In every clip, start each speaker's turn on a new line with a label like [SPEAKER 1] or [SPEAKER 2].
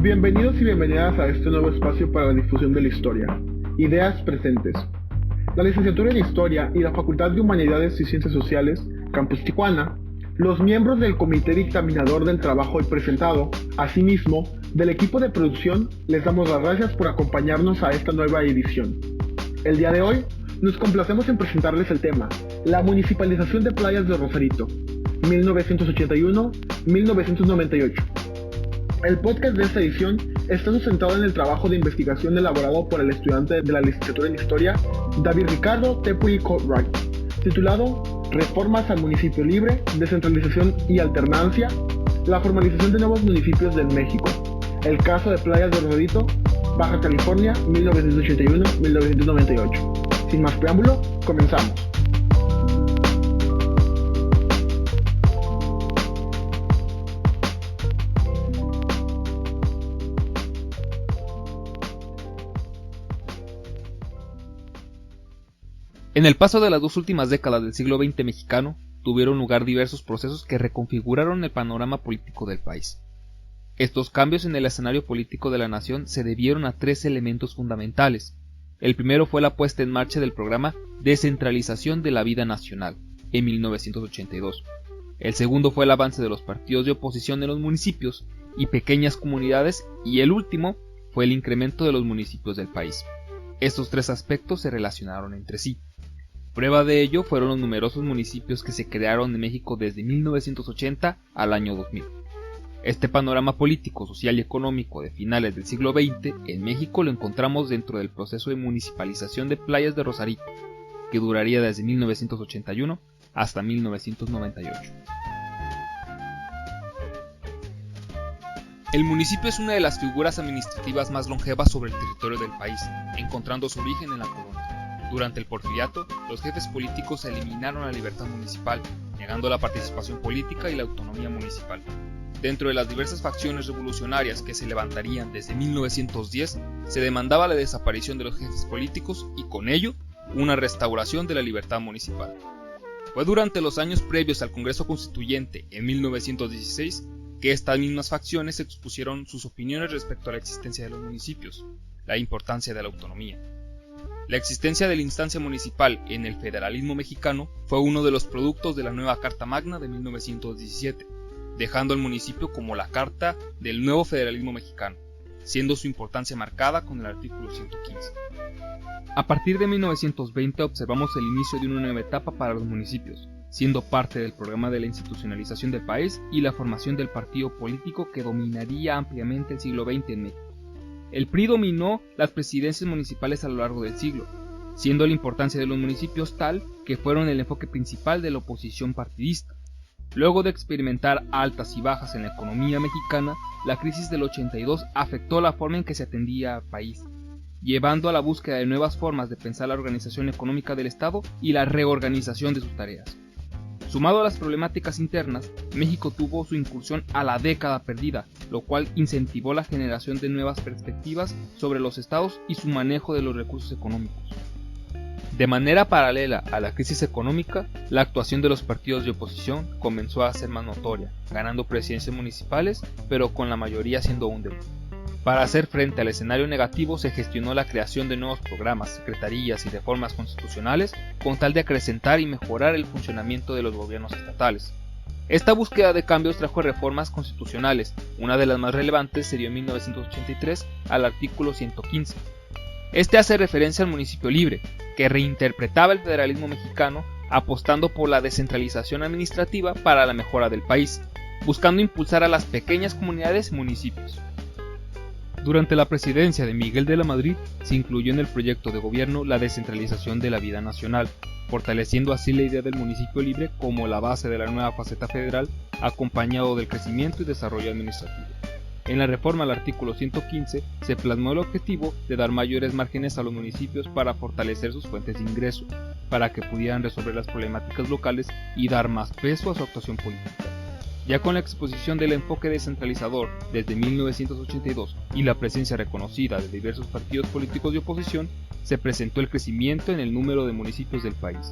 [SPEAKER 1] Bienvenidos y bienvenidas a este nuevo espacio para la difusión de la historia. Ideas presentes. La licenciatura en Historia y la Facultad de Humanidades y Ciencias Sociales, Campus Tijuana, los miembros del comité dictaminador del trabajo hoy presentado, asimismo, del equipo de producción, les damos las gracias por acompañarnos a esta nueva edición. El día de hoy, nos complacemos en presentarles el tema, la municipalización de Playas de Rosarito, 1981-1998. El podcast de esta edición está sustentado en el trabajo de investigación elaborado por el estudiante de la licenciatura en Historia, David Ricardo Tepuy Courtwright, titulado Reformas al Municipio Libre, Descentralización y Alternancia, la formalización de nuevos municipios del México, el caso de Playas de Rosarito, Baja California, 1981-1998. Sin más preámbulo, comenzamos.
[SPEAKER 2] En el paso de las dos últimas décadas del siglo XX mexicano, tuvieron lugar diversos procesos que reconfiguraron el panorama político del país. Estos cambios en el escenario político de la nación se debieron a tres elementos fundamentales. El primero fue la puesta en marcha del programa Descentralización de la Vida Nacional, en 1982. El segundo fue el avance de los partidos de oposición en los municipios y pequeñas comunidades, y el último fue el incremento de los municipios del país. Estos tres aspectos se relacionaron entre sí. Prueba de ello fueron los numerosos municipios que se crearon en México desde 1980 al año 2000. Este panorama político, social y económico de finales del siglo XX en México lo encontramos dentro del proceso de municipalización de Playas de Rosarito, que duraría desde 1981 hasta 1998. El municipio es una de las figuras administrativas más longevas sobre el territorio del país, encontrando su origen en la colonia. Durante el Porfiriato, los jefes políticos eliminaron la libertad municipal, negando la participación política y la autonomía municipal. Dentro de las diversas facciones revolucionarias que se levantarían desde 1910, se demandaba la desaparición de los jefes políticos y con ello, una restauración de la libertad municipal. Fue durante los años previos al Congreso Constituyente, en 1916, que estas mismas facciones expusieron sus opiniones respecto a la existencia de los municipios, la importancia de la autonomía. La existencia de la instancia municipal en el federalismo mexicano fue uno de los productos de la nueva Carta Magna de 1917, dejando al municipio como la carta del nuevo federalismo mexicano, siendo su importancia marcada con el artículo 115. A partir de 1920 observamos el inicio de una nueva etapa para los municipios, siendo parte del programa de la institucionalización del país y la formación del partido político que dominaría ampliamente el siglo XX en México. El PRI dominó las presidencias municipales a lo largo del siglo, siendo la importancia de los municipios tal que fueron el enfoque principal de la oposición partidista. Luego de experimentar altas y bajas en la economía mexicana, la crisis del 82 afectó la forma en que se atendía al país, llevando a la búsqueda de nuevas formas de pensar la organización económica del Estado y la reorganización de sus tareas. Sumado a las problemáticas internas, México tuvo su incursión a la década perdida, lo cual incentivó la generación de nuevas perspectivas sobre los estados y su manejo de los recursos económicos. De manera paralela a la crisis económica, la actuación de los partidos de oposición comenzó a ser más notoria, ganando presidencias municipales, pero con la mayoría siendo un débil. Para hacer frente al escenario negativo se gestionó la creación de nuevos programas, secretarías y reformas constitucionales con tal de acrecentar y mejorar el funcionamiento de los gobiernos estatales. Esta búsqueda de cambios trajo reformas constitucionales, una de las más relevantes se dio en 1983 al artículo 115. Este hace referencia al municipio libre, que reinterpretaba el federalismo mexicano apostando por la descentralización administrativa para la mejora del país, buscando impulsar a las pequeñas comunidades y municipios. Durante la presidencia de Miguel de la Madrid se incluyó en el proyecto de gobierno la descentralización de la vida nacional, fortaleciendo así la idea del municipio libre como la base de la nueva faceta federal, acompañado del crecimiento y desarrollo administrativo. En la reforma al artículo 115 se plasmó el objetivo de dar mayores márgenes a los municipios para fortalecer sus fuentes de ingreso, para que pudieran resolver las problemáticas locales y dar más peso a su actuación política. Ya con la exposición del enfoque descentralizador desde 1982 y la presencia reconocida de diversos partidos políticos de oposición, se presentó el crecimiento en el número de municipios del país.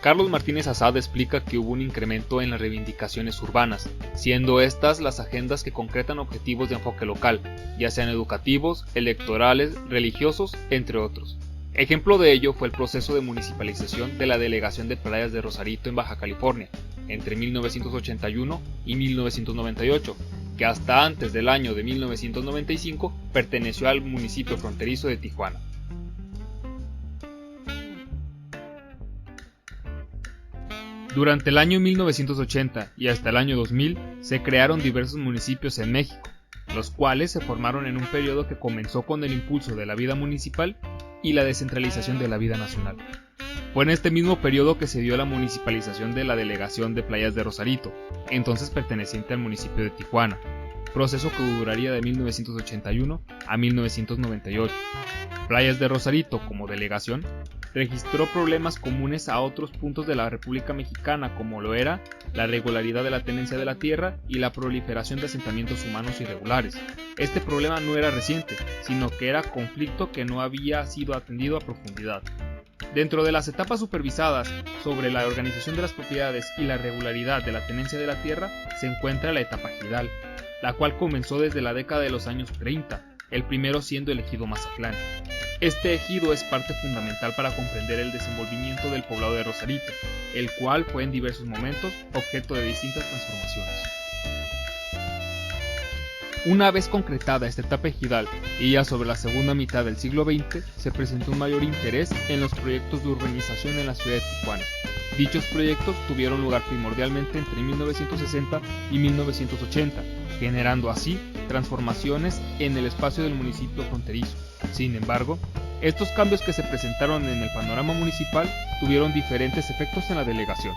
[SPEAKER 2] Carlos Martínez Azad explica que hubo un incremento en las reivindicaciones urbanas, siendo estas las agendas que concretan objetivos de enfoque local, ya sean educativos, electorales, religiosos, entre otros. Ejemplo de ello fue el proceso de municipalización de la delegación de Playas de Rosarito en Baja California, entre 1981 y 1998, que hasta antes del año de 1995 perteneció al municipio fronterizo de Tijuana. Durante el año 1980 y hasta el año 2000 se crearon diversos municipios en México, los cuales se formaron en un periodo que comenzó con el impulso de la vida municipal y la descentralización de la vida nacional. Fue en este mismo periodo que se dio la municipalización de la delegación de Playas de Rosarito, entonces perteneciente al municipio de Tijuana, proceso que duraría de 1981 a 1998. Playas de Rosarito, como delegación, registró problemas comunes a otros puntos de la República Mexicana, como lo era la irregularidad de la tenencia de la tierra y la proliferación de asentamientos humanos irregulares. Este problema no era reciente, sino que era conflicto que no había sido atendido a profundidad. Dentro de las etapas supervisadas sobre la organización de las propiedades y la regularidad de la tenencia de la tierra se encuentra la etapa ejidal, la cual comenzó desde la década de los años 30, el primero siendo el ejido Mazatlán. Este ejido es parte fundamental para comprender el desenvolvimiento del poblado de Rosarito, el cual fue en diversos momentos objeto de distintas transformaciones. Una vez concretada esta etapa ejidal y ya sobre la segunda mitad del siglo XX, se presentó un mayor interés en los proyectos de urbanización en la ciudad de Tijuana. Dichos proyectos tuvieron lugar primordialmente entre 1960 y 1980, generando así transformaciones en el espacio del municipio fronterizo. Sin embargo, estos cambios que se presentaron en el panorama municipal tuvieron diferentes efectos en la delegación.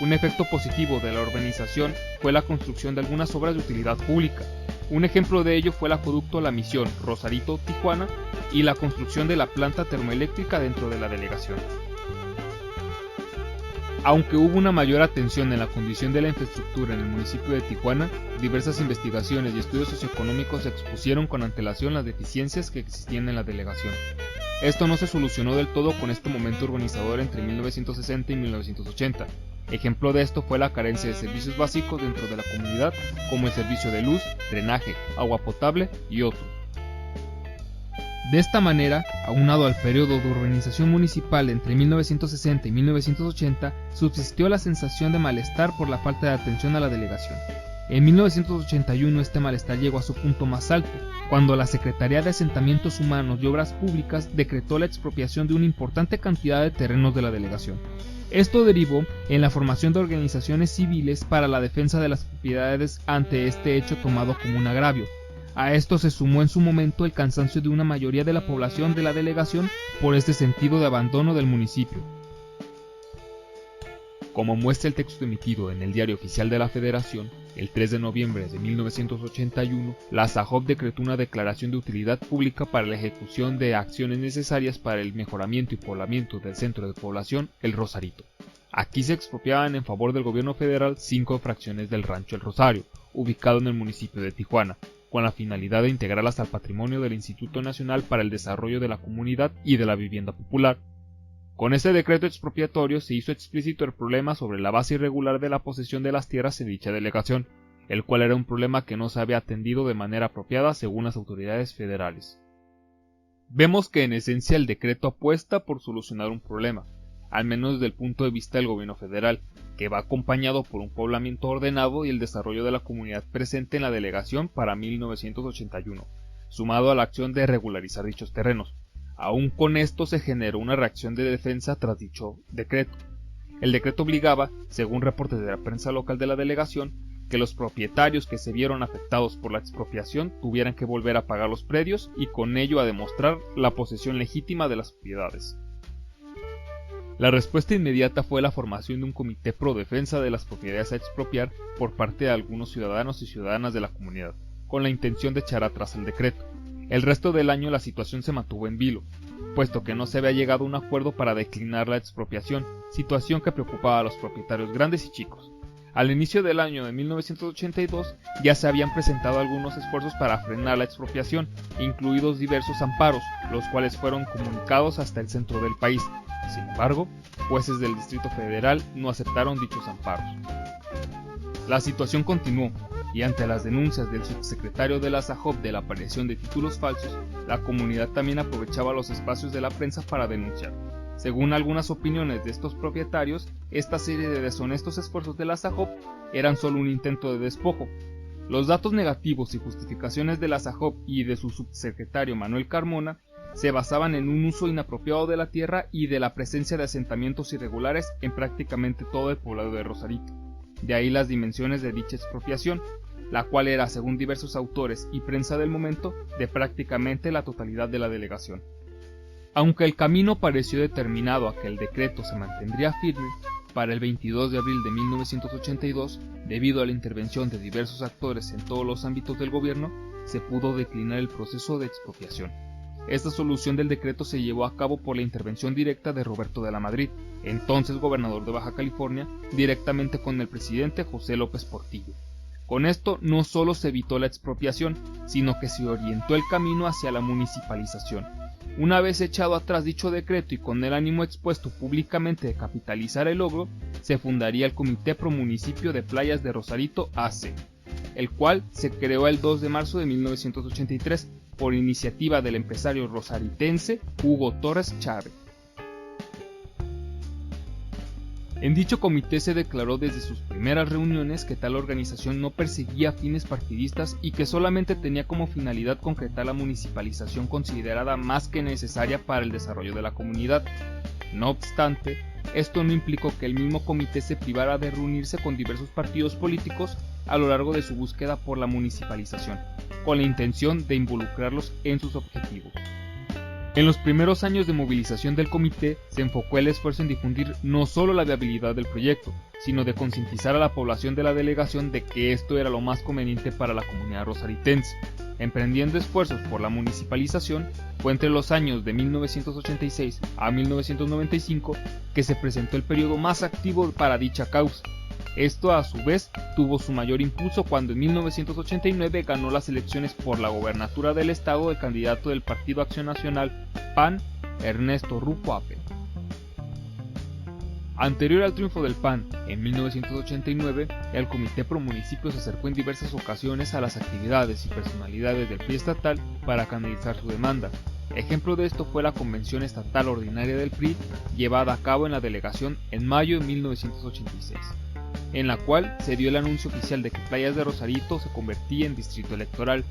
[SPEAKER 2] Un efecto positivo de la urbanización fue la construcción de algunas obras de utilidad pública. Un ejemplo de ello fue el acueducto La Misión Rosarito-Tijuana y la construcción de la planta termoeléctrica dentro de la delegación. Aunque hubo una mayor atención en la condición de la infraestructura en el municipio de Tijuana, diversas investigaciones y estudios socioeconómicos expusieron con antelación las deficiencias que existían en la delegación. Esto no se solucionó del todo con este momento urbanizador entre 1960 y 1980. Ejemplo de esto fue la carencia de servicios básicos dentro de la comunidad, como el servicio de luz, drenaje, agua potable y otros. De esta manera, aunado al periodo de urbanización municipal entre 1960 y 1980, subsistió la sensación de malestar por la falta de atención a la delegación. En 1981 este malestar llegó a su punto más alto, cuando la Secretaría de Asentamientos Humanos y Obras Públicas decretó la expropiación de una importante cantidad de terrenos de la delegación. Esto derivó en la formación de organizaciones civiles para la defensa de las propiedades ante este hecho tomado como un agravio. A esto se sumó en su momento el cansancio de una mayoría de la población de la delegación por este sentido de abandono del municipio. Como muestra el texto emitido en el Diario Oficial de la Federación, el 3 de noviembre de 1981, la SAJOP decretó una declaración de utilidad pública para la ejecución de acciones necesarias para el mejoramiento y poblamiento del centro de población, el Rosarito. Aquí se expropiaban en favor del gobierno federal 5 fracciones del Rancho El Rosario, ubicado en el municipio de Tijuana, con la finalidad de integrarlas al patrimonio del Instituto Nacional para el Desarrollo de la Comunidad y de la Vivienda Popular. Con este decreto expropiatorio se hizo explícito el problema sobre la base irregular de la posesión de las tierras en dicha delegación, el cual era un problema que no se había atendido de manera apropiada según las autoridades federales. Vemos que en esencia el decreto apuesta por solucionar un problema, al menos desde el punto de vista del gobierno federal, que va acompañado por un poblamiento ordenado y el desarrollo de la comunidad presente en la delegación para 1981, sumado a la acción de regularizar dichos terrenos. Aún con esto se generó una reacción de defensa tras dicho decreto. El decreto obligaba, según reportes de la prensa local de la delegación, que los propietarios que se vieron afectados por la expropiación tuvieran que volver a pagar los predios y con ello a demostrar la posesión legítima de las propiedades. La respuesta inmediata fue la formación de un comité pro defensa de las propiedades a expropiar por parte de algunos ciudadanos y ciudadanas de la comunidad, con la intención de echar atrás el decreto. El resto del año la situación se mantuvo en vilo, puesto que no se había llegado a un acuerdo para declinar la expropiación, situación que preocupaba a los propietarios grandes y chicos. Al inicio del año de 1982 ya se habían presentado algunos esfuerzos para frenar la expropiación, incluidos diversos amparos, los cuales fueron comunicados hasta el centro del país. Sin embargo, jueces del Distrito Federal no aceptaron dichos amparos. La situación continuó, y ante las denuncias del subsecretario de la SAJOP de la aparición de títulos falsos, la comunidad también aprovechaba los espacios de la prensa para denunciar. Según algunas opiniones de estos propietarios, esta serie de deshonestos esfuerzos de la SAJOP eran solo un intento de despojo. Los datos negativos y justificaciones de la SAJOP y de su subsecretario Manuel Carmona se basaban en un uso inapropiado de la tierra y de la presencia de asentamientos irregulares en prácticamente todo el poblado de Rosarito. De ahí las dimensiones de dicha expropiación, la cual era, según diversos autores y prensa del momento, de prácticamente la totalidad de la delegación. Aunque el camino pareció determinado a que el decreto se mantendría firme, para el 22 de abril de 1982, debido a la intervención de diversos actores en todos los ámbitos del gobierno, se pudo declinar el proceso de expropiación. Esta solución del decreto se llevó a cabo por la intervención directa de Roberto de la Madrid, entonces gobernador de Baja California, directamente con el presidente José López Portillo. Con esto no solo se evitó la expropiación, sino que se orientó el camino hacia la municipalización. Una vez echado atrás dicho decreto y con el ánimo expuesto públicamente de capitalizar el logro, se fundaría el Comité Pro Municipio de Playas de Rosarito AC, el cual se creó el 2 de marzo de 1983 por iniciativa del empresario rosaritense Hugo Torres Chávez. En dicho comité se declaró desde sus primeras reuniones que tal organización no perseguía fines partidistas y que solamente tenía como finalidad concretar la municipalización considerada más que necesaria para el desarrollo de la comunidad. No obstante, esto no implicó que el mismo comité se privara de reunirse con diversos partidos políticos a lo largo de su búsqueda por la municipalización, con la intención de involucrarlos en sus objetivos. En los primeros años de movilización del comité se enfocó el esfuerzo en difundir no solo la viabilidad del proyecto, sino de concientizar a la población de la delegación de que esto era lo más conveniente para la comunidad rosaritense. Emprendiendo esfuerzos por la municipalización, fue entre los años de 1986 a 1995 que se presentó el periodo más activo para dicha causa. Esto a su vez tuvo su mayor impulso cuando en 1989 ganó las elecciones por la gobernatura del estado el candidato del Partido Acción Nacional PAN, Ernesto Rufo Apel. Anterior al triunfo del PAN, en 1989, el Comité Pro Municipio se acercó en diversas ocasiones a las actividades y personalidades del PRI estatal para canalizar su demanda. Ejemplo de esto fue la Convención Estatal Ordinaria del PRI, llevada a cabo en la delegación en mayo de 1986. En la cual se dio el anuncio oficial de que Playas de Rosarito se convertía en distrito electoral.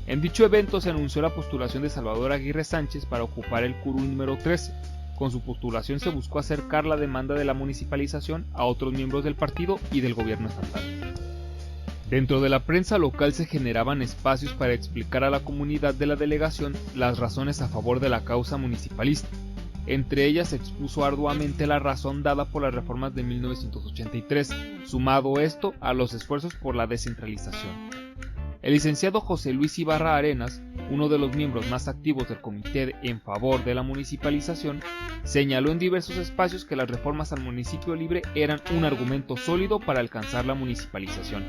[SPEAKER 2] En dicho evento se anunció la postulación de Salvador Aguirre Sánchez para ocupar el curul número 13. Con su postulación se buscó acercar la demanda de la municipalización a otros miembros del partido y del gobierno estatal. Dentro de la prensa local se generaban espacios para explicar a la comunidad de la delegación las razones a favor de la causa municipalista. Entre ellas se expuso arduamente la razón dada por las reformas de 1983, sumado esto a los esfuerzos por la descentralización. El licenciado José Luis Ibarra Arenas, uno de los miembros más activos del comité en favor de la municipalización, señaló en diversos espacios que las reformas al municipio libre eran un argumento sólido para alcanzar la municipalización,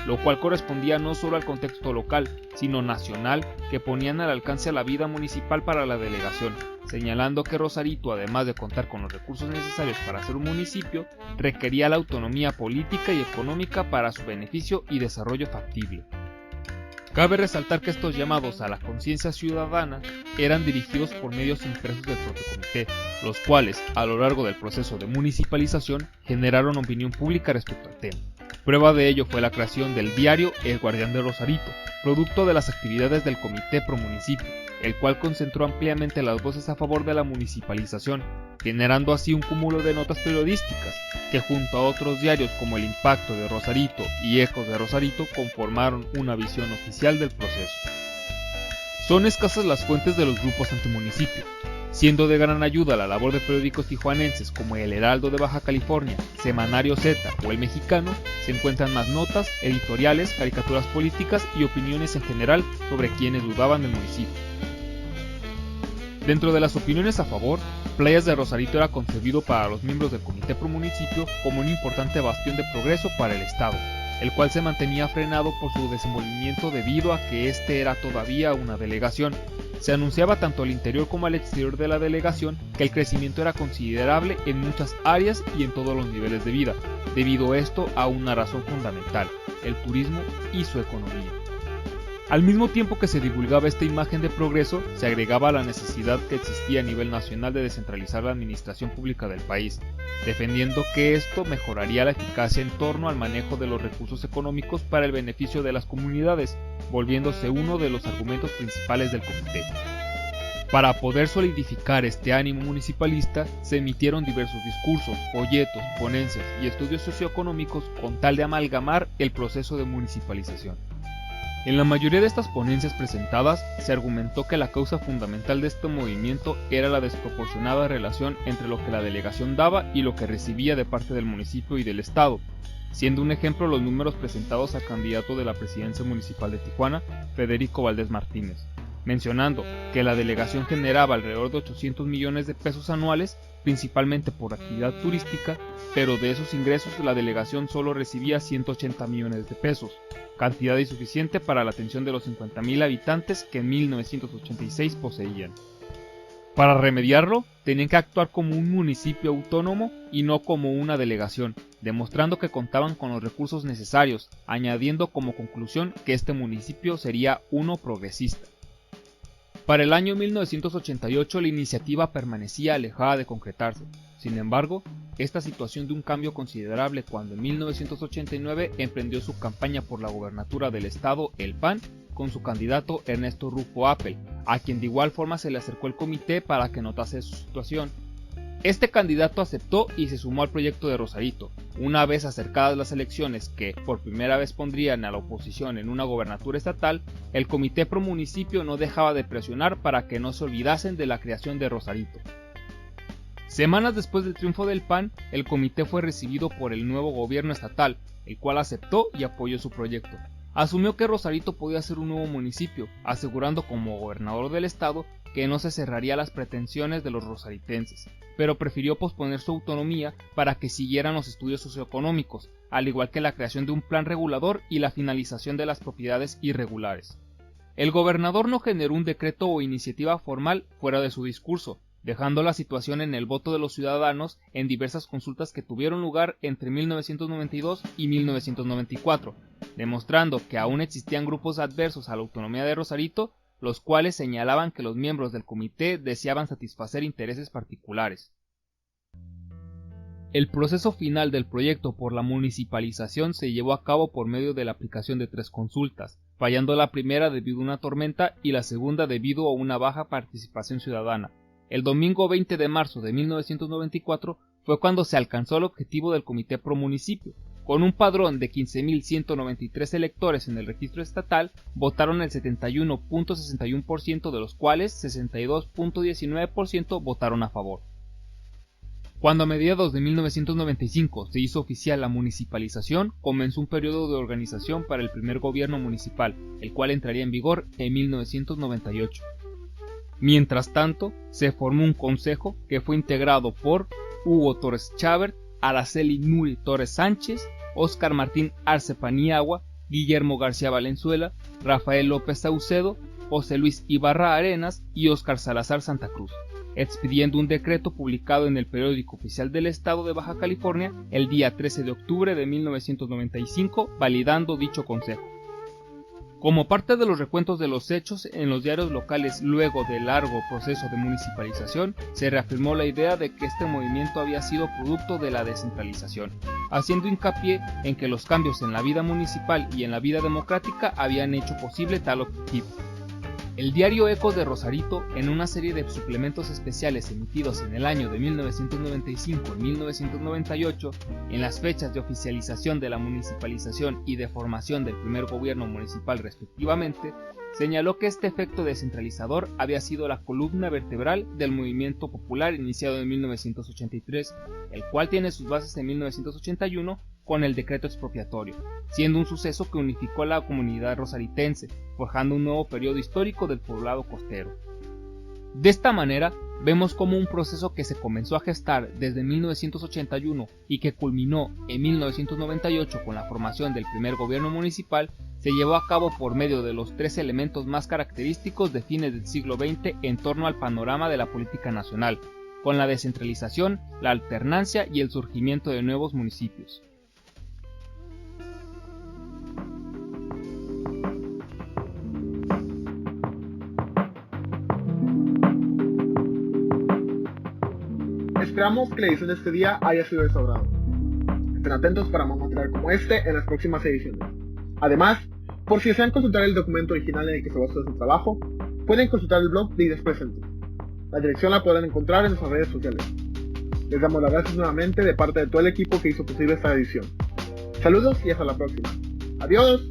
[SPEAKER 2] lo cual correspondía no solo al contexto local, sino nacional, que ponían al alcance a la vida municipal para la delegación, señalando que Rosarito, además de contar con los recursos necesarios para ser un municipio, requería la autonomía política y económica para su beneficio y desarrollo factible. Cabe resaltar que estos llamados a la conciencia ciudadana eran dirigidos por medios impresos del propio comité, los cuales, a lo largo del proceso de municipalización, generaron opinión pública respecto al tema. Prueba de ello fue la creación del diario El Guardián de Rosarito, producto de las actividades del Comité Pro Municipio, el cual concentró ampliamente las voces a favor de la municipalización, generando así un cúmulo de notas periodísticas, que junto a otros diarios como El Impacto de Rosarito y Ecos de Rosarito conformaron una visión oficial del proceso. Son escasas las fuentes de los grupos antimunicipio, siendo de gran ayuda la labor de periódicos tijuanenses como El Heraldo de Baja California, Semanario Z o El Mexicano. Se encuentran más notas, editoriales, caricaturas políticas y opiniones en general sobre quienes dudaban del municipio. Dentro de las opiniones a favor, Playas de Rosarito era concebido para los miembros del Comité Pro Municipio como un importante bastión de progreso para el Estado, el cual se mantenía frenado por su desenvolvimiento debido a que este era todavía una delegación, Se anunciaba tanto al interior como al exterior de la delegación que el crecimiento era considerable en muchas áreas y en todos los niveles de vida, debido esto a una razón fundamental, el turismo y su economía. Al mismo tiempo que se divulgaba esta imagen de progreso, se agregaba la necesidad que existía a nivel nacional de descentralizar la administración pública del país, defendiendo que esto mejoraría la eficacia en torno al manejo de los recursos económicos para el beneficio de las comunidades, volviéndose uno de los argumentos principales del comité. Para poder solidificar este ánimo municipalista, se emitieron diversos discursos, folletos, ponencias y estudios socioeconómicos con tal de amalgamar el proceso de municipalización. En la mayoría de estas ponencias presentadas, se argumentó que la causa fundamental de este movimiento era la desproporcionada relación entre lo que la delegación daba y lo que recibía de parte del municipio y del estado, siendo un ejemplo los números presentados al candidato de la presidencia municipal de Tijuana, Federico Valdés Martínez, mencionando que la delegación generaba alrededor de 800 millones de pesos anuales, principalmente por actividad turística, pero de esos ingresos la delegación solo recibía 180 millones de pesos, cantidad insuficiente para la atención de los 50.000 habitantes que en 1986 poseían. Para remediarlo, tenían que actuar como un municipio autónomo y no como una delegación, demostrando que contaban con los recursos necesarios, añadiendo como conclusión que este municipio sería uno progresista. Para el año 1988 la iniciativa permanecía alejada de concretarse. Sin embargo, esta situación de un cambio considerable cuando en 1989 emprendió su campaña por la gobernatura del estado el PAN con su candidato Ernesto Rufo Appel, a quien de igual forma se le acercó el comité para que notase su situación. Este candidato aceptó y se sumó al proyecto de Rosarito, una vez acercadas las elecciones que por primera vez pondrían a la oposición en una gobernatura estatal, el comité pro municipio no dejaba de presionar para que no se olvidasen de la creación de Rosarito. Semanas después del triunfo del PAN, el comité fue recibido por el nuevo gobierno estatal, el cual aceptó y apoyó su proyecto. Asumió que Rosarito podía ser un nuevo municipio, asegurando como gobernador del estado que no se cerraría a las pretensiones de los rosaritenses, pero prefirió posponer su autonomía para que siguieran los estudios socioeconómicos, al igual que la creación de un plan regulador y la finalización de las propiedades irregulares. El gobernador no generó un decreto o iniciativa formal fuera de su discurso, dejando la situación en el voto de los ciudadanos en diversas consultas que tuvieron lugar entre 1992 y 1994, demostrando que aún existían grupos adversos a la autonomía de Rosarito, los cuales señalaban que los miembros del comité deseaban satisfacer intereses particulares. El proceso final del proyecto por la municipalización se llevó a cabo por medio de la aplicación de 3 consultas, fallando la primera debido a una tormenta y la segunda debido a una baja participación ciudadana. El domingo 20 de marzo de 1994 fue cuando se alcanzó el objetivo del comité pro municipio. Con un padrón de 15.193 electores en el registro estatal, votaron el 71.61% de los cuales 62.19% votaron a favor. Cuando a mediados de 1995 se hizo oficial la municipalización, comenzó un periodo de organización para el primer gobierno municipal, el cual entraría en vigor en 1998. Mientras tanto, se formó un consejo que fue integrado por Hugo Torres Chavert, Araceli Nuri Torres Sánchez, Óscar Martín Arce Paniagua, Guillermo García Valenzuela, Rafael López Saucedo, José Luis Ibarra Arenas y Óscar Salazar Santa Cruz, expidiendo un decreto publicado en el Periódico Oficial del Estado de Baja California el día 13 de octubre de 1995, validando dicho consejo. Como parte de los recuentos de los hechos en los diarios locales luego del largo proceso de municipalización, se reafirmó la idea de que este movimiento había sido producto de la descentralización, haciendo hincapié en que los cambios en la vida municipal y en la vida democrática habían hecho posible tal objetivo. El diario Ecos de Rosarito, en una serie de suplementos especiales emitidos en el año de 1995 y 1998, en las fechas de oficialización de la municipalización y de formación del primer gobierno municipal respectivamente, señaló que este efecto descentralizador había sido la columna vertebral del movimiento popular iniciado en 1983, el cual tiene sus bases en 1981 con el decreto expropiatorio, siendo un suceso que unificó a la comunidad rosaritense, forjando un nuevo periodo histórico del poblado costero. De esta manera, vemos cómo un proceso que se comenzó a gestar desde 1981 y que culminó en 1998 con la formación del primer gobierno municipal, se llevó a cabo por medio de los tres elementos más característicos de fines del siglo XX en torno al panorama de la política nacional, con la descentralización, la alternancia y el surgimiento de nuevos municipios.
[SPEAKER 1] Esperamos que la edición de este día haya sido de su agrado. Estén atentos para más material como este en las próximas ediciones. Además, por si desean consultar el documento original en el que se basó su trabajo, pueden consultar el blog de Ideas Presentes. La dirección la podrán encontrar en nuestras redes sociales. Les damos las gracias nuevamente de parte de todo el equipo que hizo posible esta edición. Saludos y hasta la próxima. ¡Adiós!